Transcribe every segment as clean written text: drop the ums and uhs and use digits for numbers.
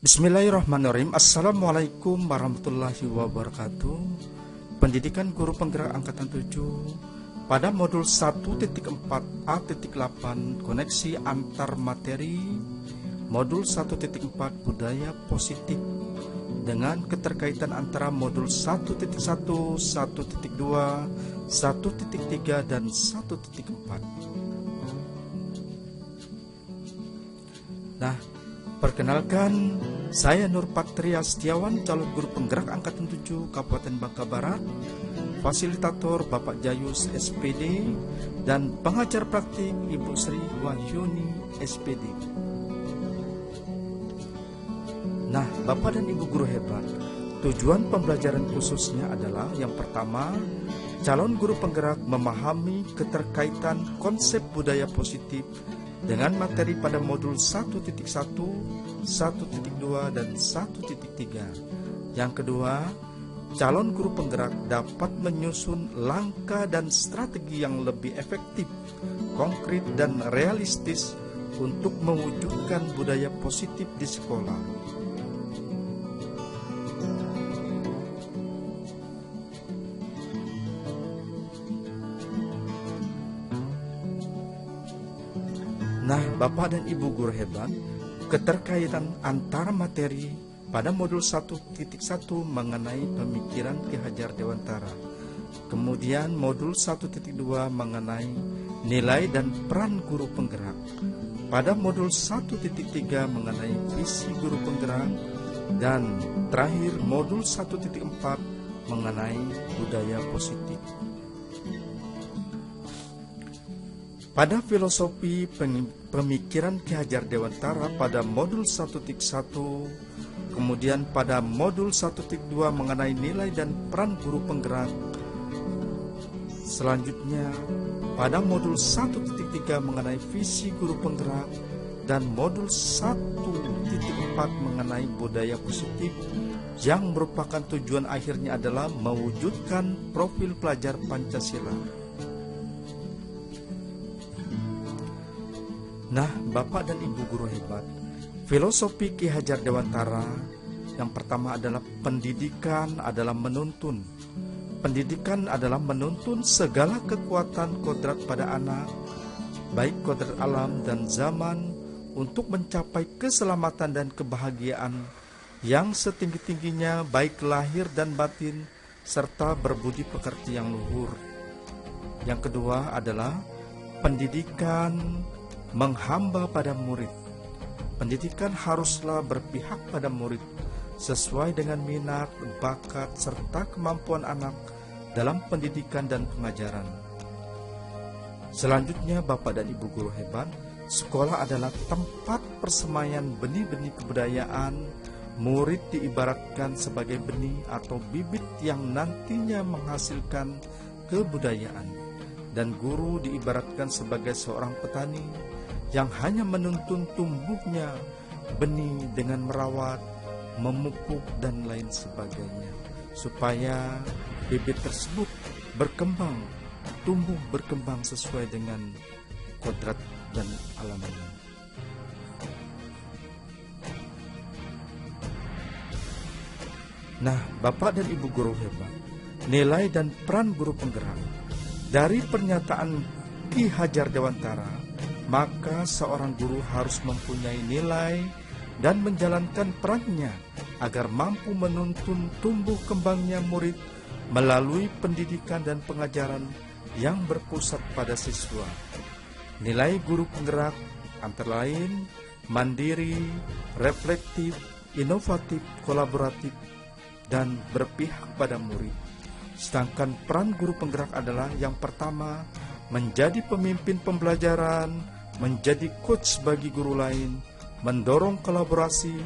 Bismillahirrahmanirrahim. Assalamualaikum warahmatullahi wabarakatuh. Pendidikan Guru Penggerak Angkatan 7 pada modul 1.4a.8 koneksi antar materi, modul 1.4 budaya positif dengan keterkaitan antara modul 1.1, 1.2, 1.3 dan 1.4. Nah, perkenalkan, saya Nur Patria Setiawan, calon guru penggerak Angkatan 7 Kabupaten Bangka Barat, fasilitator Bapak Jayus SPD, dan pengajar praktik Ibu Sri Wahyuni SPD. Nah, Bapak dan Ibu guru hebat, tujuan pembelajaran khususnya adalah yang pertama, calon guru penggerak memahami keterkaitan konsep budaya positif dengan materi pada modul 1.1, 1.2, dan 1.3. Yang kedua, calon guru penggerak dapat menyusun langkah dan strategi yang lebih efektif, konkret, dan realistis untuk mewujudkan budaya positif di sekolah. Nah, Bapak dan Ibu guru hebat, keterkaitan antara materi pada modul 1.1 mengenai pemikiran Ki Hajar Dewantara, kemudian modul 1.2 mengenai nilai dan peran guru penggerak, pada modul 1.3 mengenai visi guru penggerak, dan terakhir modul 1.4 mengenai budaya positif. Pada filosofi pemikiran Ki Hajar Dewantara pada modul 1.1, kemudian pada modul 1.2 mengenai nilai dan peran guru penggerak. Selanjutnya pada modul 1.3 mengenai visi guru penggerak, dan modul 1.4 mengenai budaya positif yang merupakan tujuan akhirnya adalah mewujudkan profil pelajar Pancasila. Nah, Bapak dan Ibu guru hebat, filosofi Ki Hajar Dewantara yang pertama adalah pendidikan adalah menuntun. Pendidikan adalah menuntun segala kekuatan kodrat pada anak, baik kodrat alam dan zaman, untuk mencapai keselamatan dan kebahagiaan yang setinggi-tingginya baik lahir dan batin, serta berbudi pekerti yang luhur. Yang kedua adalah pendidikan menghamba pada murid. Pendidikan haruslah berpihak pada murid sesuai dengan minat, bakat, serta kemampuan anak dalam pendidikan dan pengajaran. Selanjutnya, Bapak dan Ibu guru hebat, sekolah adalah tempat persemaian benih-benih kebudayaan. Murid diibaratkan sebagai benih atau bibit yang nantinya menghasilkan kebudayaan, dan guru diibaratkan sebagai seorang petani yang hanya menuntun tumbuhnya benih dengan merawat, memupuk, dan lain sebagainya, supaya bibit tersebut tumbuh berkembang sesuai dengan kodrat dan alamnya. Nah, Bapak dan Ibu guru hebat, nilai dan peran guru penggerak. Dari pernyataan Ki Hajar Dewantara, maka seorang guru harus mempunyai nilai dan menjalankan perannya agar mampu menuntun tumbuh kembangnya murid melalui pendidikan dan pengajaran yang berpusat pada siswa. Nilai guru penggerak antara lain mandiri, reflektif, inovatif, kolaboratif, dan berpihak pada murid. Sedangkan peran guru penggerak adalah yang pertama, menjadi pemimpin pembelajaran, menjadi coach bagi guru lain, mendorong kolaborasi,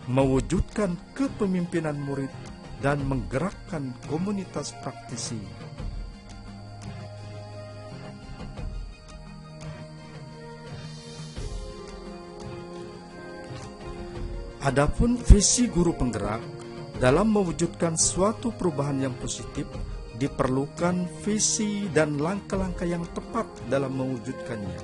mewujudkan kepemimpinan murid, dan menggerakkan komunitas praktisi. Adapun visi guru penggerak dalam mewujudkan suatu perubahan yang positif, diperlukan visi dan langkah-langkah yang tepat dalam mewujudkannya.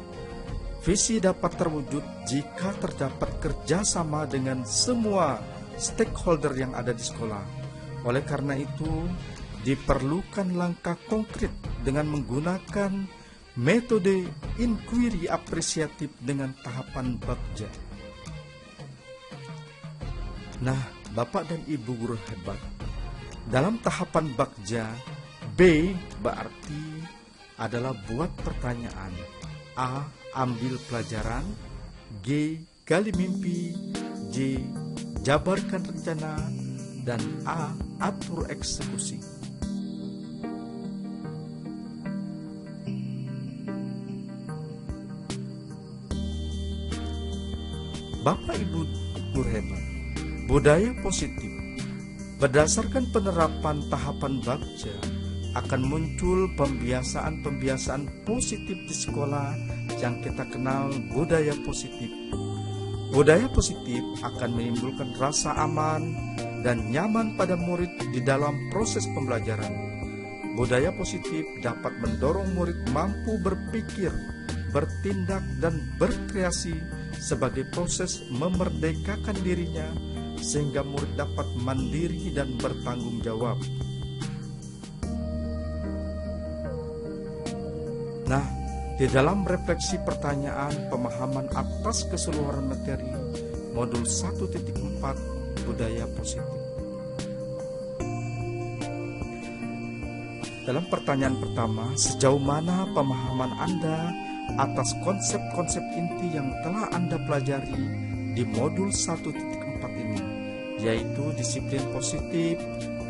Visi dapat terwujud jika terdapat kerjasama dengan semua stakeholder yang ada di sekolah. Oleh karena itu, diperlukan langkah konkret dengan menggunakan metode inquiry apresiatif dengan tahapan Bagja. Nah, Bapak dan Ibu guru hebat, dalam tahapan Bagja, B berarti adalah buat pertanyaan, A. ambil pelajaran, G. gali mimpi, J. jabarkan rencana, dan A. atur eksekusi. Bapak Ibu guru hebat, budaya positif berdasarkan penerapan tahapan Bagja akan muncul pembiasaan-pembiasaan positif di sekolah yang kita kenal budaya positif. Budaya positif akan menimbulkan rasa aman dan nyaman pada murid di dalam proses pembelajaran. Budaya positif dapat mendorong murid mampu berpikir, bertindak, dan berkreasi sebagai proses memerdekakan dirinya sehingga murid dapat mandiri dan bertanggung jawab. Nah, di dalam refleksi pertanyaan pemahaman atas keseluruhan materi modul 1.4 budaya positif. Dalam pertanyaan pertama, sejauh mana pemahaman Anda atas konsep-konsep inti yang telah Anda pelajari di modul 1.4 ini, yaitu disiplin positif,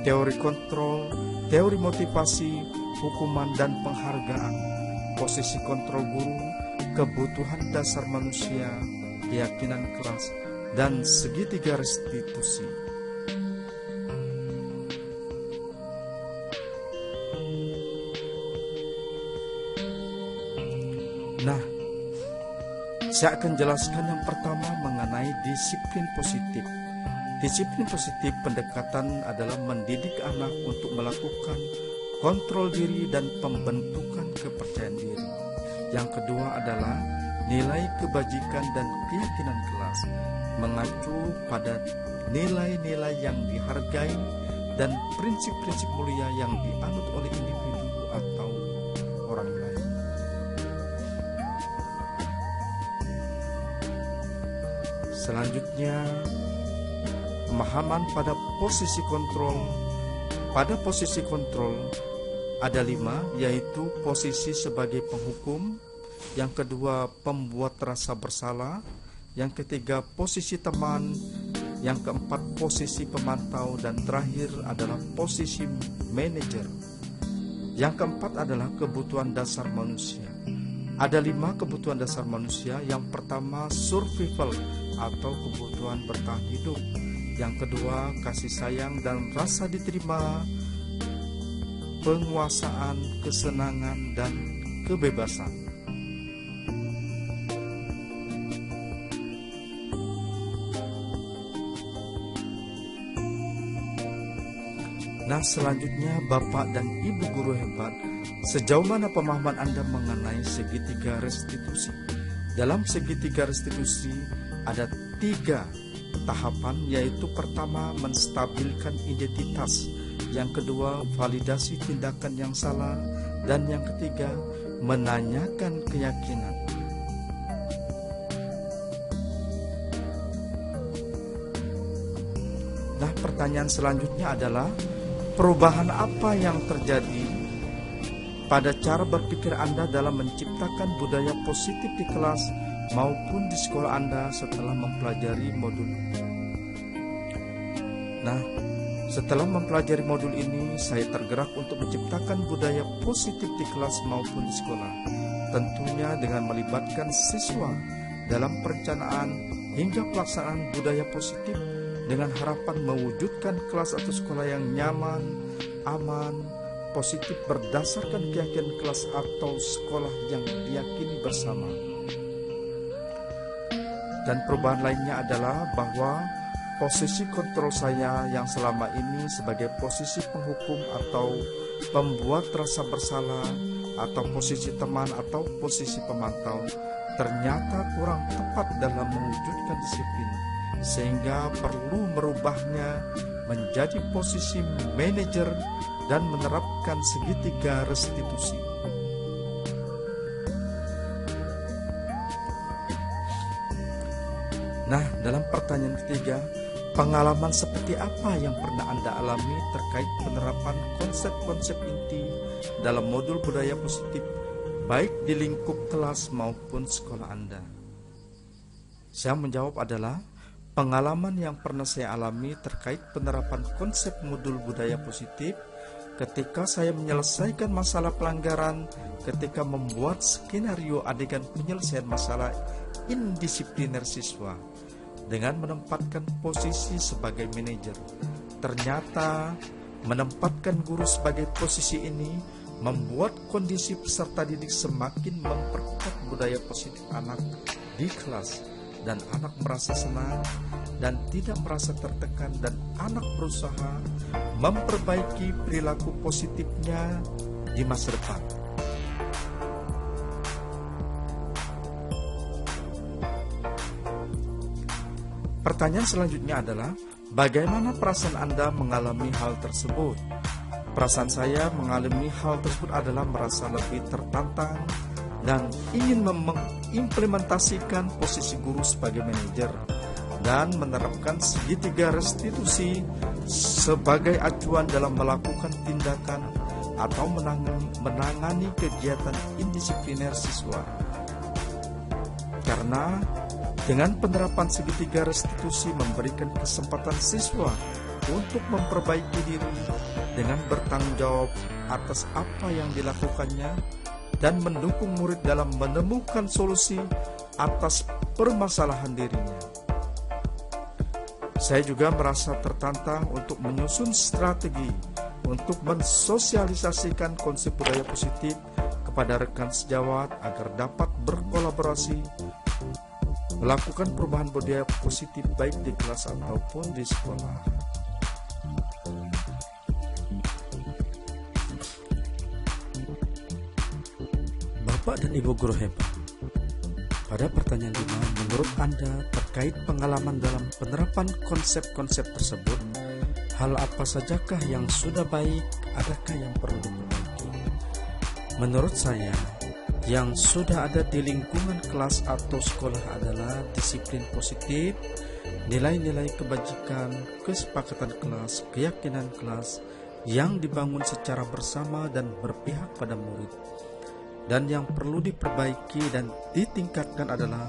teori kontrol, teori motivasi, hukuman dan penghargaan, posisi kontrol guru, kebutuhan dasar manusia, keyakinan kelas, dan segitiga restitusi. Nah, saya akan jelaskan yang pertama mengenai disiplin positif. Disiplin positif pendekatan adalah mendidik anak untuk melakukan kontrol diri dan pembentukan kepercayaan diri. Yang kedua adalah nilai kebajikan dan keyakinan kelas, mengacu pada nilai-nilai yang dihargai dan prinsip-prinsip mulia yang dianut oleh individu atau orang lain. Selanjutnya, pemahaman pada posisi kontrol. Pada posisi kontrol ada 5, yaitu posisi sebagai penghukum, yang kedua pembuat rasa bersalah, yang ketiga posisi teman, yang keempat posisi pemantau, dan terakhir adalah posisi manajer. Yang keempat adalah kebutuhan dasar manusia. Ada 5 kebutuhan dasar manusia. Yang pertama survival atau kebutuhan bertahan hidup. Yang kedua kasih sayang dan rasa diterima, penguasaan, kesenangan, dan kebebasan. Nah, selanjutnya Bapak dan Ibu guru hebat, sejauh mana pemahaman Anda mengenai segitiga restitusi? Dalam segitiga restitusi ada 3 tahapan, yaitu pertama menstabilkan identitas, yang kedua validasi tindakan yang salah, dan yang ketiga menanyakan keyakinan. Nah, pertanyaan selanjutnya adalah perubahan apa yang terjadi pada cara berpikir Anda dalam menciptakan budaya positif di kelas maupun di sekolah Anda setelah mempelajari modul. Nah, setelah mempelajari modul ini, saya tergerak untuk menciptakan budaya positif di kelas maupun di sekolah. Tentunya dengan melibatkan siswa dalam perencanaan hingga pelaksanaan budaya positif dengan harapan mewujudkan kelas atau sekolah yang nyaman, aman, positif berdasarkan keyakinan kelas atau sekolah yang diyakini bersama. Dan perubahan lainnya adalah bahwa posisi kontrol saya yang selama ini sebagai posisi penghukum atau pembuat rasa bersalah, atau posisi teman atau posisi pemantau, ternyata kurang tepat dalam mewujudkan disiplin, sehingga perlu merubahnya menjadi posisi manajer dan menerapkan segitiga restitusi. Nah, dalam pertanyaan ketiga, pengalaman seperti apa yang pernah Anda alami terkait penerapan konsep-konsep inti dalam modul budaya positif, baik di lingkup kelas maupun sekolah Anda? Saya menjawab adalah, pengalaman yang pernah saya alami terkait penerapan konsep modul budaya positif ketika saya menyelesaikan masalah pelanggaran, ketika membuat skenario adegan penyelesaian masalah indisipliner siswa dengan menempatkan posisi sebagai manajer. Ternyata menempatkan guru sebagai posisi ini membuat kondisi peserta didik semakin memperkuat budaya positif anak di kelas, dan anak merasa senang dan tidak merasa tertekan, dan anak berusaha memperbaiki perilaku positifnya di masa depan. Pertanyaan selanjutnya adalah, bagaimana perasaan Anda mengalami hal tersebut? Perasaan saya mengalami hal tersebut adalah merasa lebih tertantang dan ingin mengimplementasikan posisi guru sebagai manajer dan menerapkan segitiga restitusi sebagai acuan dalam melakukan tindakan atau menangani kegiatan indisipliner siswa. Karena dengan penerapan segitiga restitusi memberikan kesempatan siswa untuk memperbaiki diri dengan bertanggung jawab atas apa yang dilakukannya dan mendukung murid dalam menemukan solusi atas permasalahan dirinya. Saya juga merasa tertantang untuk menyusun strategi untuk mensosialisasikan konsep budaya positif kepada rekan sejawat agar dapat berkolaborasi melakukan perubahan budaya positif baik di kelas ataupun di sekolah. Bapak dan Ibu guru hebat, pada pertanyaan 5, menurut Anda terkait pengalaman dalam penerapan konsep-konsep tersebut, hal apa sajakah yang sudah baik, adakah yang perlu diperbaiki? Menurut saya, yang sudah ada di lingkungan kelas atau sekolah adalah disiplin positif, nilai-nilai kebajikan, kesepakatan kelas, keyakinan kelas yang dibangun secara bersama dan berpihak pada murid. Dan yang perlu diperbaiki dan ditingkatkan adalah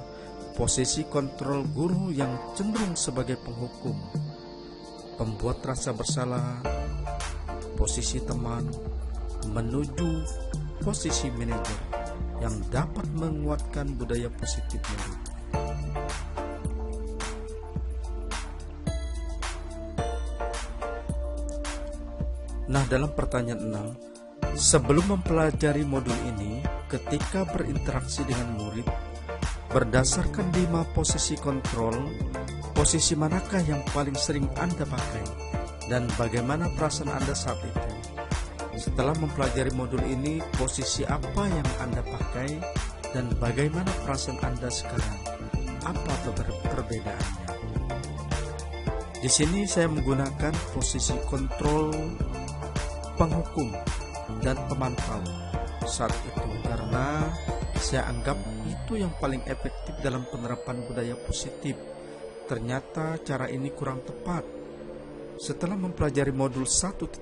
posisi kontrol guru yang cenderung sebagai penghukum, pembuat rasa bersalah, posisi teman, menuju posisi manajer yang dapat menguatkan budaya positif murid. Nah, dalam pertanyaan 6, sebelum mempelajari modul ini, ketika berinteraksi dengan murid, berdasarkan 5 posisi kontrol, posisi manakah yang paling sering Anda pakai dan bagaimana perasaan Anda saat itu? Setelah mempelajari modul ini, posisi apa yang Anda pakai dan bagaimana perasaan Anda sekarang? Apa perbedaannya? Di sini saya menggunakan posisi kontrol, penghukum, dan pemantau saat itu karena saya anggap itu yang paling efektif dalam penerapan budaya positif. Ternyata cara ini kurang tepat. Setelah mempelajari modul 1.4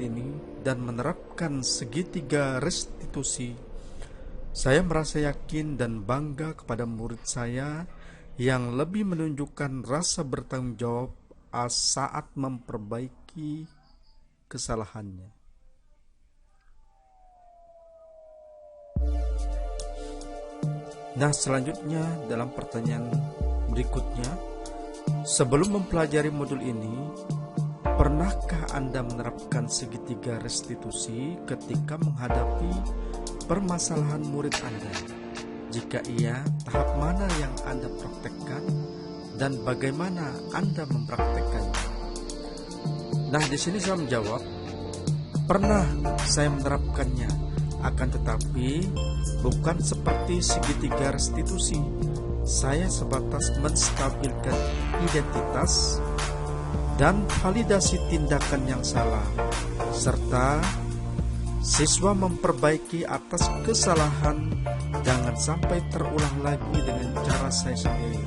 ini dan menerapkan segitiga restitusi, saya merasa yakin dan bangga kepada murid saya yang lebih menunjukkan rasa bertanggung jawab saat memperbaiki kesalahannya. Nah, selanjutnya dalam pertanyaan berikutnya, sebelum mempelajari modul ini, pernahkah Anda menerapkan segitiga restitusi ketika menghadapi permasalahan murid Anda? Jika iya, tahap mana yang Anda praktekkan dan bagaimana Anda mempraktekkannya? Nah, di sini saya menjawab, pernah saya menerapkannya Akan tetapi bukan seperti segitiga restitusi. Saya sebatas menstabilkan identitas dan validasi tindakan yang salah, serta siswa memperbaiki atas kesalahan. Jangan sampai terulang lagi dengan cara saya sendiri,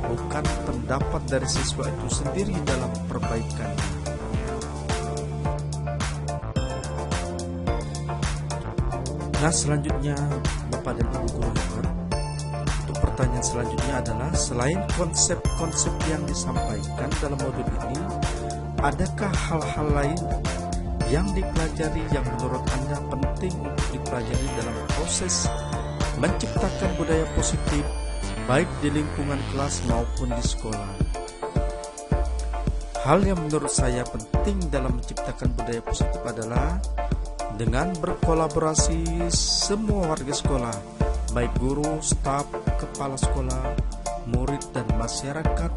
bukan pendapat dari siswa itu sendiri dalam perbaikan. Nah, selanjutnya Bapak dan Ibu guru hebat, untuk pertanyaan selanjutnya adalah, selain konsep-konsep yang disampaikan dalam modul ini, adakah hal-hal lain yang dipelajari yang menurut Anda penting untuk dipelajari dalam proses menciptakan budaya positif baik di lingkungan kelas maupun di sekolah? Hal yang menurut saya penting dalam menciptakan budaya positif adalah dengan berkolaborasi semua warga sekolah, baik guru, staf, kepala sekolah, murid, dan masyarakat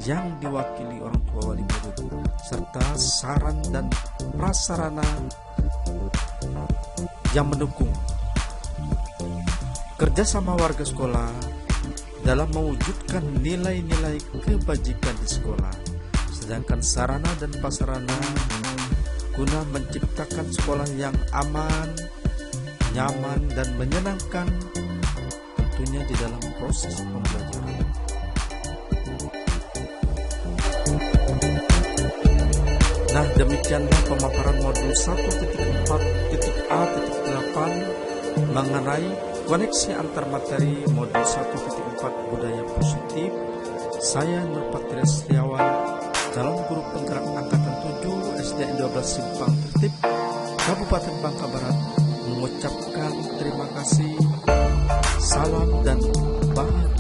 yang diwakili orang tua wali murid, serta saran dan prasarana yang mendukung. Kerjasama warga sekolah dalam mewujudkan nilai-nilai kebajikan di sekolah, sedangkan sarana dan prasarana guna menciptakan sekolah yang aman, nyaman, dan menyenangkan, tentunya di dalam proses pembelajaran. Nah, demikianlah pemaparan modul 1.4.A.8 mengenai koneksi antar materi modul 1.4 budaya positif. Saya Nurpatria Setiawan, calon guru penggerak angkatan 7 SDN 12 Simpang Tertib, Kabupaten Bangka Barat, mengucapkan terima kasih, salam dan bahagia.